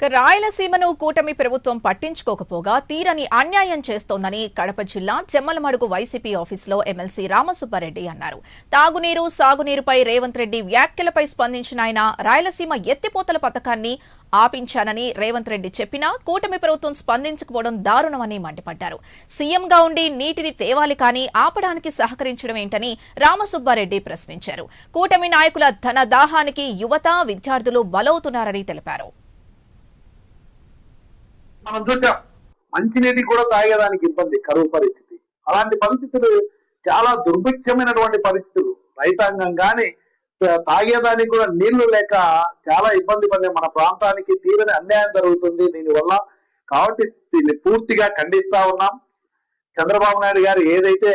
రాయలసీమను కూటమి ప్రభుత్వం పట్టించుకోకపోగా తీరని అన్యాయం చేస్తోందని కడప జిల్లా చెమ్మలమడుగు వైసీపీ ఆఫీసులో ఎమ్మెల్సీ రామసుబ్బారెడ్డి అన్నారు. తాగునీరు, సాగునీరుపై రేవంత్ రెడ్డి వ్యాఖ్యలపై స్పందించిన ఆయన రాయలసీమ ఎత్తిపోతల పథకాన్ని ఆపించానని రేవంత్ రెడ్డి చెప్పినా కూటమి ప్రభుత్వం స్పందించకపోవడం దారుణమని మండిపడ్డారు. సీఎంగా ఉండి నీటిని తేవాలి కానీ ఆపడానికి సహకరించడం ఏంటని రామసుబ్బారెడ్డి ప్రశ్నించారు. కూటమి నాయకుల ధన దాహానికి యువత, విద్యార్థులు బలవుతున్నారని తెలిపారు. మనం చూసాం, మంచినీటి కూడా తాగేదానికి ఇబ్బంది, కరువు పరిస్థితి. అలాంటి పరిస్థితులు చాలా దుర్భిక్షమైనటువంటి పరిస్థితులు. రైతాంగం కానీ తాగేదానికి కూడా నీళ్లు లేక చాలా ఇబ్బంది పడే మన ప్రాంతానికి తీరని అన్యాయం జరుగుతుంది దీనివల్ల. కాబట్టి దీన్ని పూర్తిగా ఖండిస్తా ఉన్నాం. చంద్రబాబు నాయుడు గారు ఏదైతే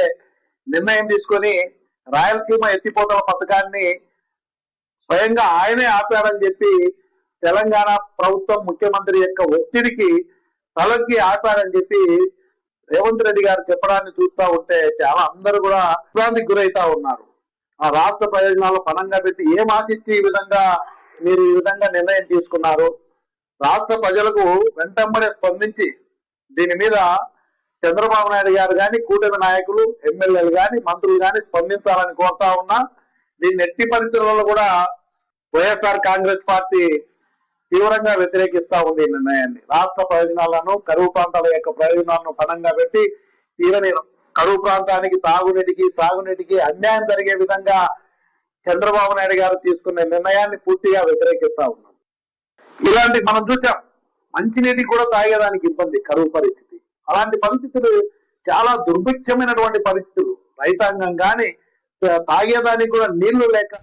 నిర్ణయం తీసుకొని రాయలసీమ ఎత్తిపోతల పథకాన్ని స్వయంగా ఆయనే ఆపాడని చెప్పి తెలంగాణ ప్రభుత్వం ముఖ్యమంత్రి యొక్క ఒత్తిడికి తలకి ఆపాడని చెప్పి రేవంత్ రెడ్డి గారు చెప్పడాన్ని చూస్తా ఉంటే చాలా అందరూ కూడా విభ్రాంతికి గురైతా ఉన్నారు. ఆ రాష్ట్ర ప్రయోజనాలు పణంగా పెట్టి ఏం ఆశించి ఈ విధంగా మీరు ఈ విధంగా నిర్ణయం తీసుకున్నారు? రాష్ట్ర ప్రజలకు వెంటనే స్పందించి దీని మీద చంద్రబాబు నాయుడు గారు కానీ, కూటమి నాయకులు, ఎమ్మెల్యేలు కానీ, మంత్రులు కానీ స్పందించాలని కోరుతా ఉన్నా. దీన్ని ఎట్టి పరిస్థితులలో కూడా వైఎస్ఆర్ కాంగ్రెస్ పార్టీ తీవ్రంగా వ్యతిరేకిస్తా ఉంది ఈ నిర్ణయాన్ని. రాష్ట్ర ప్రయోజనాలను, కరువు ప్రాంతాల యొక్క ప్రయోజనాలను పణంగా పెట్టి తీరని కరువు ప్రాంతానికి తాగునీటికి, సాగునీటికి అన్యాయం జరిగే విధంగా చంద్రబాబు నాయుడు గారు తీసుకున్న నిర్ణయాన్ని పూర్తిగా వ్యతిరేకిస్తా ఉన్నాం. ఇలాంటి మనం చూసాం, మంచినీటి కూడా తాగేదానికి ఇబ్బంది, కరువు పరిస్థితి. అలాంటి పరిస్థితులు చాలా దుర్భిక్షమైనటువంటి పరిస్థితులు. రైతాంగం కానీ తాగేదానికి కూడా నీళ్లు లేక